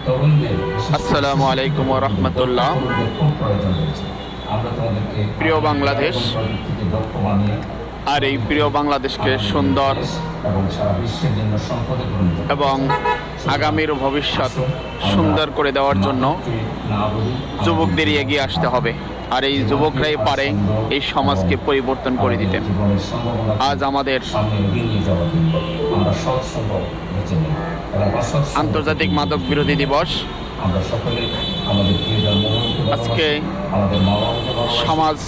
আসসালামু আলাইকুম ওয়া রাহমাতুল্লাহ। প্রিয় বাংলাদেশ, আর এই প্রিয় বাংলাদেশকে সুন্দর এবং আগামীর ভবিষ্যৎ সুন্দর করে দেওয়ার জন্য যুবকদের এগিয়ে আসতে হবে। আর এই যুবকরাই পারে এই সমাজকে পরিবর্তন করে দিতে। আজ আমাদের আন্তর্জাতিক মাদক বিরোধী দিবস। আজকে সমাজ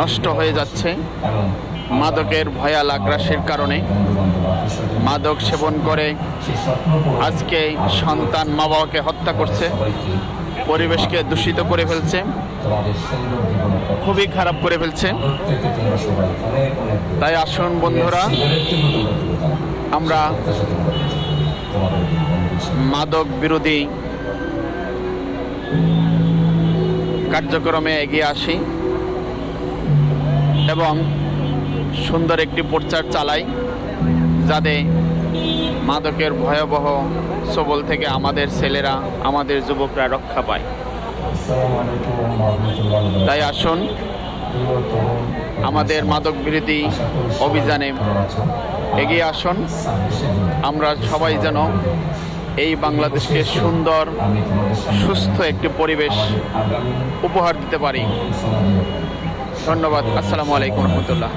নষ্ট হয়ে যাচ্ছে মাদকের ভয়াল আগ্রাসের কারণে। মাদক সেবন করে আজকে সন্তান মা বাবাকে হত্যা করছে, পরিবেশকে দূষিত করে ফেলছে, খুবই খারাপ করে ফেলছে। তাই আসুন বন্ধুরা, আমরা মাদক বিরোধী কার্যক্রমে এগিয়ে আসি এবং সুন্দর একটি প্রচার চালাই, যাতে মাদকের ভয়াবহ ছোবল থেকে আমাদের ছেলেরা, আমাদের যুবকরা রক্ষা পায়। তাই আসুন আমাদের মাদক বিরোধী অভিযানে এগিয়ে আসুন। আমরা সবাই যেন এই বাংলাদেশকে সুন্দর সুস্থ একটি পরিবেশ উপহার দিতে পারি। ধন্যবাদ। আসসালামু আলাইকুম রহমতুল্লাহ।